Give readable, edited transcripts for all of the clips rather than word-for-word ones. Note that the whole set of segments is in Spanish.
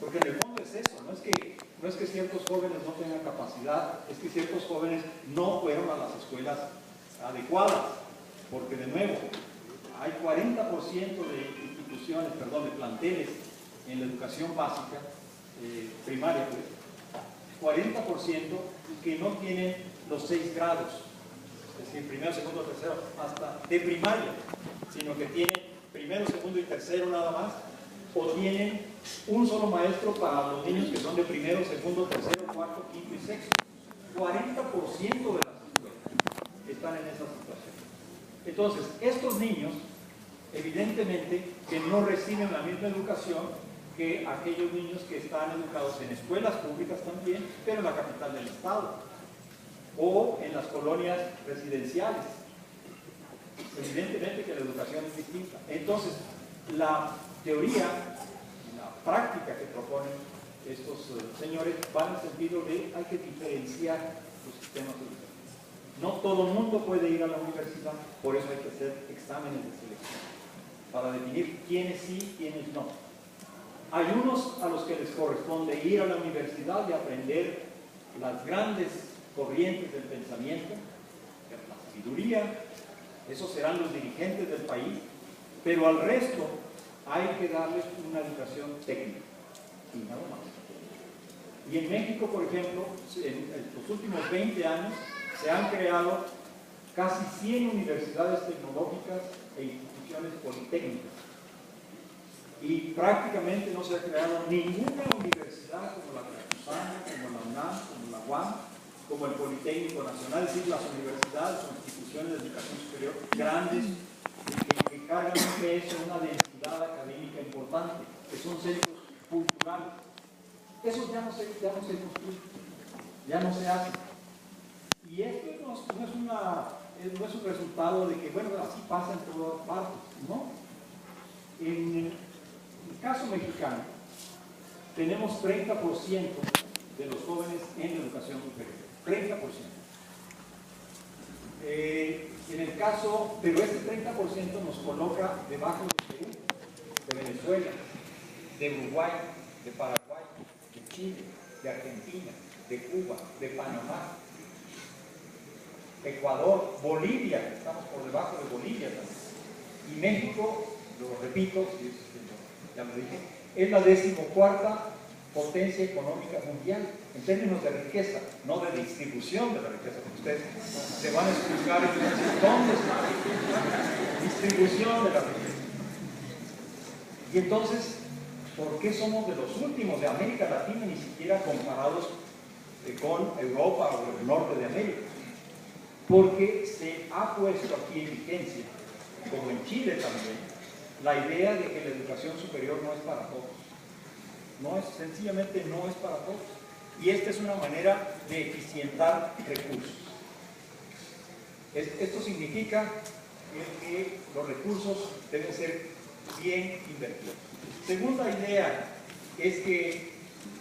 Porque en el fondo es eso, no es que ciertos jóvenes no tengan capacidad, es que ciertos jóvenes no fueron a las escuelas adecuadas, porque de nuevo, hay 40% de instituciones, perdón, de planteles en la educación básica, primaria, pues, 40% que no tienen los 6 grados, es decir, primero, segundo, tercero, hasta de primaria, sino que tienen primero, segundo y tercero nada más, o tienen un solo maestro para los niños que son de primero, segundo, tercero, cuarto, quinto y sexto. 40% de las escuelas están en esa situación. Entonces, estos niños, evidentemente, que no reciben la misma educación que aquellos niños que están educados en escuelas públicas también, pero en la capital del estado, o en las colonias residenciales. Evidentemente que la educación es distinta. Entonces, la teoría, la práctica que proponen estos señores va en el sentido de hay que diferenciar los sistemas educativos. No todo el mundo puede ir a la universidad, por eso hay que hacer exámenes de selección para definir quiénes sí, quiénes no. Hay unos a los que les corresponde ir a la universidad y aprender las grandes corrientes del pensamiento, la sabiduría, esos serán los dirigentes del país, pero al resto hay que darles una educación técnica y nada más. Y en México, por ejemplo, en los últimos 20 años se han creado casi 100 universidades tecnológicas e instituciones politécnicas. Y prácticamente no se ha creado ninguna universidad como la Veracruzana, como la UNAM, como la UAM, como el Politécnico Nacional, es decir, las universidades o instituciones de educación superior grandes que cargan un peso, una densidad académica importante, que son centros culturales. Eso ya no se construye, ya no se hace. Y esto no es un resultado de que, bueno, así pasa en todas partes, ¿no? En el caso mexicano, tenemos 30% de los jóvenes en la educación superior. 30%. En el caso, pero este 30% nos coloca debajo de Perú, de Venezuela, de Uruguay, de Paraguay, de Chile, de Argentina, de Cuba, de Panamá, Ecuador, Bolivia, estamos por debajo de Bolivia también. Y México, lo repito, ya lo dije, es la 14ª potencia económica mundial, en términos de riqueza, no de distribución de la riqueza, porque ustedes se van a explicar dónde está la distribución de la riqueza. Y entonces, ¿por qué somos de los últimos de América Latina, ni siquiera comparados con Europa o el norte de América? Porque se ha puesto aquí en vigencia, como en Chile también, la idea de que la educación superior no es para todos. Sencillamente no es para todos. Y esta es una manera de eficientar recursos. Esto significa que los recursos deben ser bien invertidos. Segunda idea es que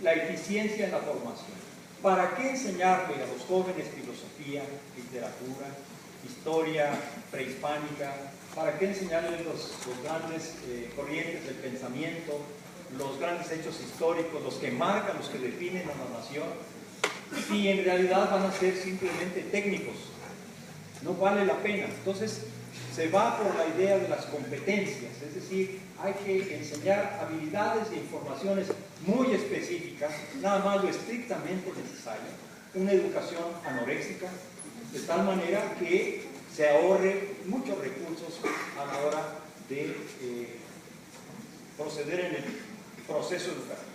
la eficiencia en la formación. ¿Para qué enseñarle a los jóvenes filosofía, literatura, historia prehispánica? ¿Para qué enseñarles los grandes corrientes del pensamiento, los grandes hechos históricos, los que marcan, los que definen a la nación, si en realidad van a ser simplemente técnicos? No vale la pena. Entonces se va por la idea de las competencias, es decir, hay que enseñar habilidades e informaciones muy específicas, nada más lo estrictamente necesario, una educación anoréxica, de tal manera que se ahorre muchos recursos a la hora de proceder en el proceso educativo.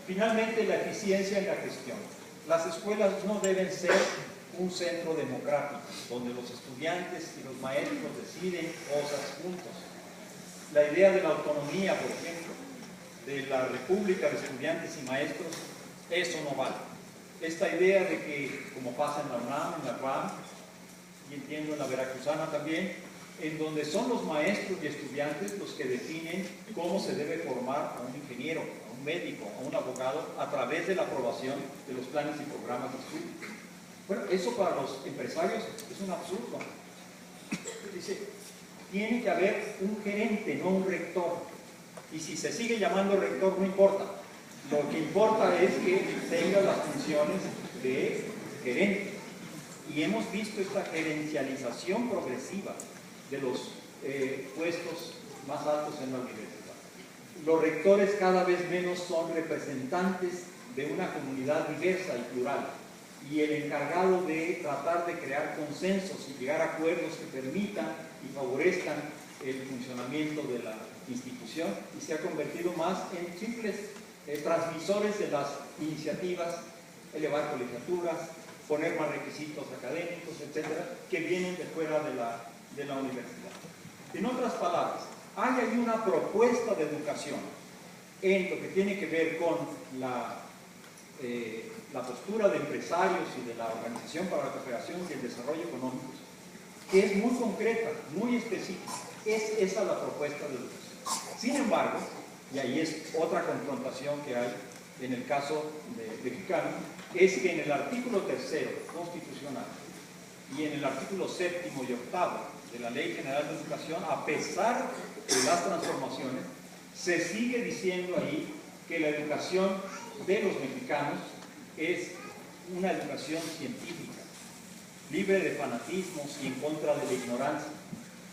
Finalmente, la eficiencia en la gestión. Las escuelas no deben ser un centro democrático, donde los estudiantes y los maestros deciden cosas juntos. La idea de la autonomía, por ejemplo, de la república de estudiantes y maestros, eso no vale. Esta idea de que, como pasa en la UNAM, en la UAM, y entiendo en la Veracruzana también, en donde son los maestros y estudiantes los que definen cómo se debe formar a un ingeniero, a un médico, a un abogado, a través de la aprobación de los planes y programas de estudio. Bueno, eso para los empresarios es un absurdo. Dice, tiene que haber un gerente, no un rector. Y si se sigue llamando rector, no importa, Lo que importa es que tenga las funciones de gerente. Y hemos visto esta gerencialización progresiva de los puestos más altos en la universidad. Los rectores cada vez menos son representantes de una comunidad diversa y plural, y el encargado de tratar de crear consensos y llegar a acuerdos que permitan y favorezcan el funcionamiento de la institución, y se ha convertido más en simples transmisores de las iniciativas, elevar colegiaturas, poner más requisitos académicos, etcétera, que vienen de fuera de la universidad. En otras palabras, hay ahí una propuesta de educación en lo que tiene que ver con la postura de empresarios y de la Organización para la Cooperación y el Desarrollo Económico, que es muy concreta, muy específica. Es esa la propuesta de educación. Sin embargo, y ahí es otra confrontación que hay en el caso mexicano, es que en el artículo 3º constitucional y en el artículo 7º y 8º de la Ley General de Educación, a pesar de las transformaciones, se sigue diciendo ahí que la educación de los mexicanos es una educación científica, libre de fanatismos y en contra de la ignorancia,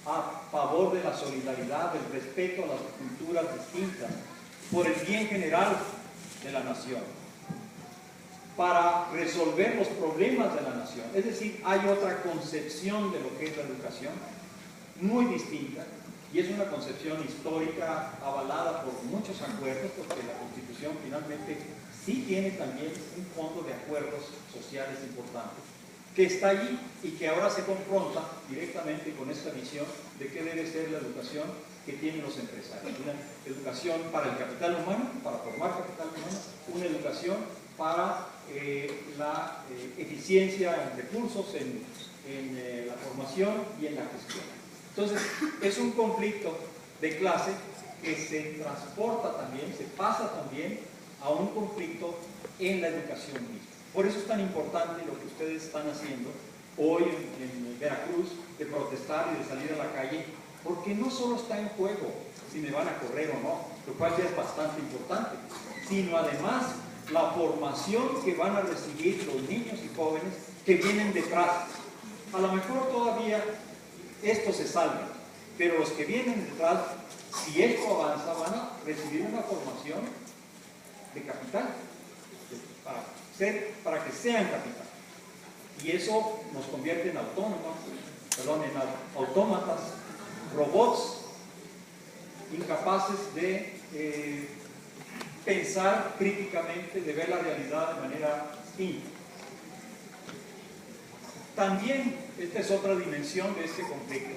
a favor de la solidaridad, del respeto a las culturas distintas, por el bien general de la nación, para resolver los problemas de la nación. Es decir, hay otra concepción de lo que es la educación, muy distinta, y es una concepción histórica avalada por muchos acuerdos, porque la Constitución finalmente sí tiene también un fondo de acuerdos sociales importantes, que está allí y que ahora se confronta directamente con esta visión de qué debe ser la educación que tienen los empresarios. Una educación para el capital humano, para formar capital humano, una educación para la eficiencia en recursos, en la formación y en la gestión. Entonces, es un conflicto de clase que se transporta también, se pasa también a un conflicto en la educación misma. Por eso es tan importante lo que ustedes están haciendo hoy en Veracruz, de protestar y de salir a la calle, porque no solo está en juego si me van a correr o no, lo cual ya es bastante importante, sino además la formación que van a recibir los niños y jóvenes que vienen detrás. A lo mejor todavía esto se salva, pero los que vienen detrás, si esto avanza, van a recibir una formación de capital, para que sean capital. Y eso nos convierte en autómatas, robots, incapaces de pensar críticamente, de ver la realidad de manera distinta. También, esta es otra dimensión de este conflicto,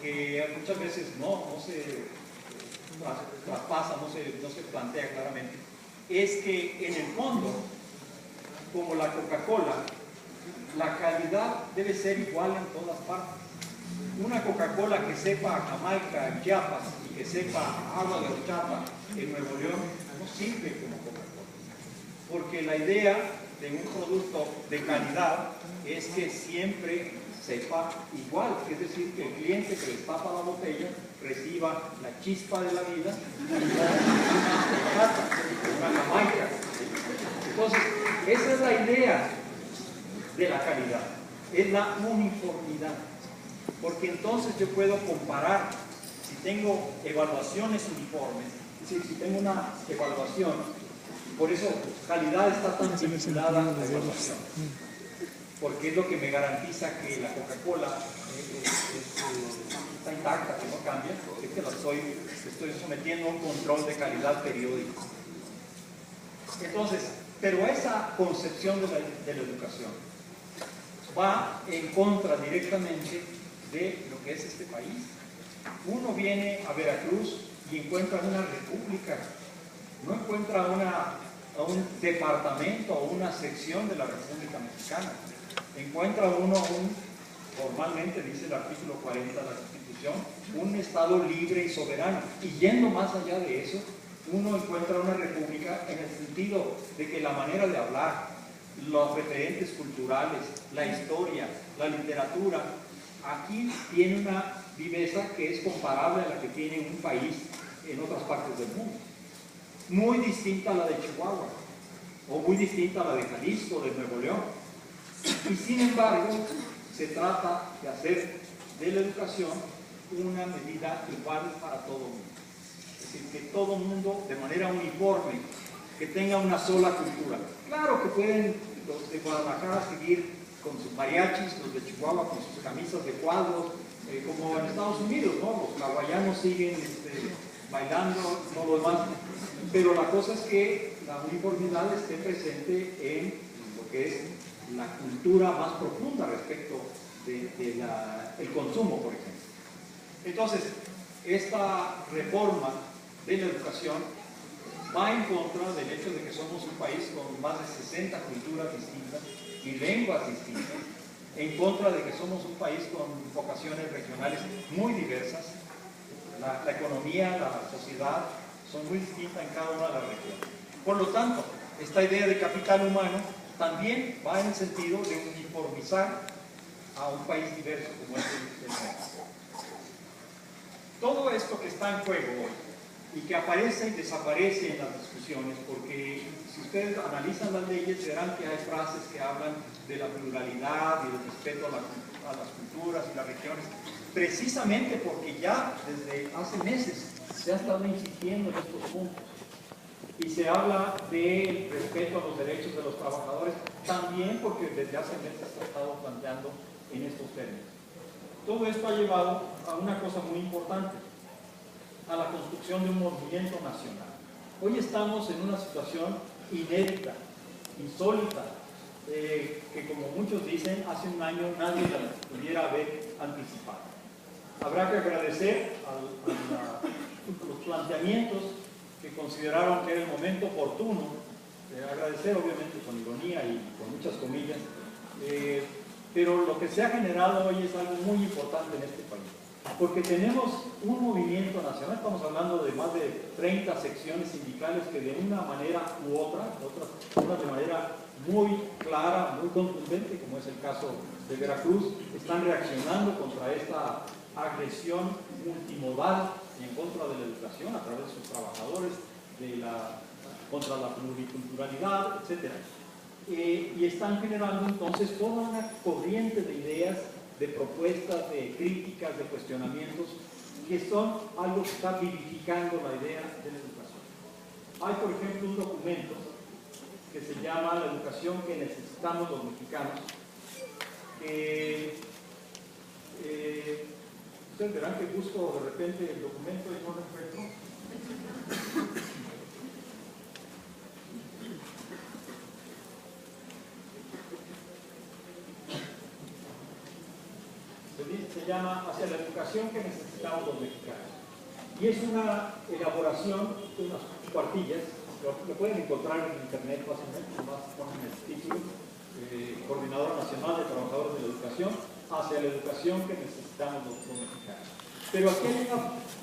que muchas veces no se traspasa, no se plantea claramente, es que en el fondo, como la Coca-Cola, la calidad debe ser igual en todas partes. Una Coca-Cola que sepa a Jamaica, en Chiapas, y que sepa a agua de horchata en Nuevo León, no sirve como Coca-Cola. Porque la idea de un producto de calidad es que siempre sepa igual, es decir, que el cliente que destapa la botella reciba la chispa de la vida y no una Jamaica. Entonces, esa es la idea de la calidad, es la uniformidad, porque entonces yo puedo comparar, si tengo evaluaciones uniformes, es decir, si tengo una evaluación, por eso calidad está tan vinculada a la evaluación, porque es lo que me garantiza que la Coca-Cola está intacta, que no cambia, es que la estoy sometiendo a un control de calidad periódico. Entonces, pero esa concepción de la educación va en contra directamente de lo que es este país. Uno viene a Veracruz y encuentra una república, no encuentra un departamento o una sección de la República Mexicana. Encuentra uno formalmente dice el artículo 40 de la Constitución, un Estado libre y soberano. Y yendo más allá de eso, uno encuentra una república en el sentido de que la manera de hablar, los referentes culturales, la historia, la literatura, aquí tiene una viveza que es comparable a la que tiene un país en otras partes del mundo. muy distinta a la de Chihuahua, o muy distinta a la de Jalisco, de Nuevo León. Y sin embargo, se trata de hacer de la educación una medida igual para todo el mundo. Es decir, que todo el mundo, de manera uniforme, que tenga una sola cultura. Claro que pueden los de Guadalajara seguir con sus mariachis, los de Chihuahua con sus camisas de cuadros, como en Estados Unidos, ¿no? Los hawaianos siguen bailando, todo lo demás. Pero la cosa es que la uniformidad esté presente en lo que es la cultura más profunda respecto del consumo, por ejemplo. Entonces, esta reforma de la educación va en contra del hecho de que somos un país con más de 60 culturas distintas y lenguas distintas, en contra de que somos un país con vocaciones regionales muy diversas. La economía, la sociedad son muy distintas en cada una de las regiones. Por lo tanto, esta idea de capital humano también va en el sentido de uniformizar a un país diverso como es el México. Todo esto que está en juego hoy y que aparece y desaparece en las discusiones, porque si ustedes analizan las leyes verán que hay frases que hablan de la pluralidad y del respeto a las culturas y las regiones, precisamente porque ya desde hace meses se ha estado insistiendo en estos puntos. Y se habla del respeto a los derechos de los trabajadores, también porque desde hace meses se ha estado planteando en estos términos. Todo esto ha llevado a una cosa muy importante, a la construcción de un movimiento nacional. Hoy estamos en una situación inédita, insólita, que como muchos dicen, hace un año nadie la pudiera haber anticipado. Habrá que agradecer a los planteamientos que consideraron que era el momento oportuno, agradecer obviamente con ironía y con muchas comillas, pero lo que se ha generado hoy es algo muy importante en este país, porque tenemos un movimiento nacional, estamos hablando de más de 30 secciones sindicales que de una manera u otra, unas de manera muy clara, muy contundente, como es el caso de Veracruz, están reaccionando contra esta agresión multimodal en contra de la educación a través de sus trabajadores, contra la pluriculturalidad, etc. Y están generando entonces toda una corriente de ideas, de propuestas, de críticas, de cuestionamientos, que son algo que está vivificando la idea de la educación. Hay, por ejemplo, un documento que se llama La educación que necesitamos los mexicanos, que ustedes verán que busco de repente el documento y no lo encuentro. Se llama Hacia la educación que necesitamos los mexicanos. Y es una elaboración de unas cuartillas, lo pueden encontrar en internet fácilmente, nomás ponen el título, Coordinadora Nacional de Trabajadores de la Educación, hacia la educación que necesitamos los mexicanos. Pero aquí hay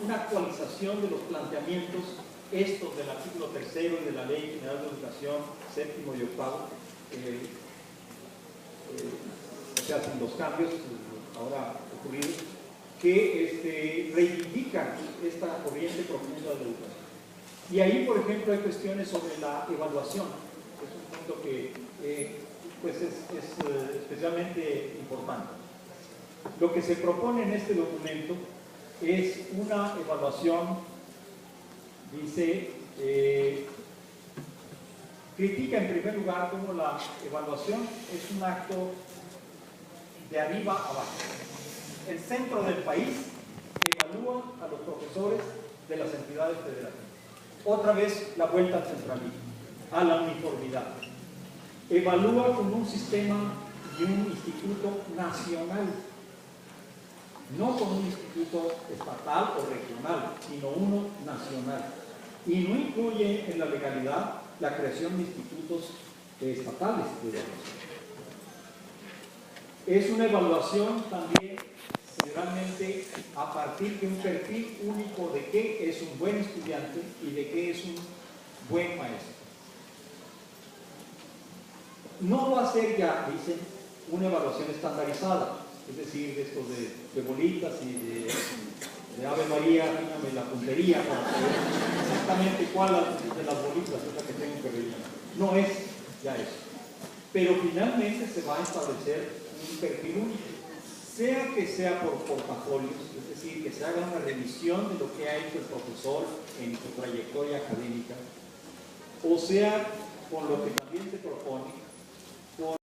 una actualización de los planteamientos, estos del artículo 3º y de la Ley General de Educación, 7º y 8º, o sea, sin los cambios ahora ocurridos, que reivindican esta corriente profunda de la educación. Y ahí, por ejemplo, hay cuestiones sobre la evaluación, que es un punto que pues es especialmente importante. Lo que se propone en este documento es una evaluación, dice, critica en primer lugar cómo la evaluación es un acto de arriba abajo. El centro del país evalúa a los profesores de las entidades federativas. Otra vez la vuelta al centralismo, a la uniformidad. Evalúa con un sistema y un instituto nacional, no con un instituto estatal o regional, sino uno nacional. Y no incluye en la legalidad la creación de institutos estatales de evaluación. Es una evaluación también generalmente a partir de un perfil único de qué es un buen estudiante y de qué es un buen maestro. No va a ser ya, dicen, una evaluación estandarizada, es decir, de estos de bolitas y de de Ave María, afíname la puntería para saber exactamente cuál de las bolitas es la que tengo que rellenar. No es ya eso. Pero finalmente se va a establecer un perfil único, sea que sea por portafolios, es decir, que se haga una revisión de lo que ha hecho el profesor en su trayectoria académica, o sea, con lo que también se propone,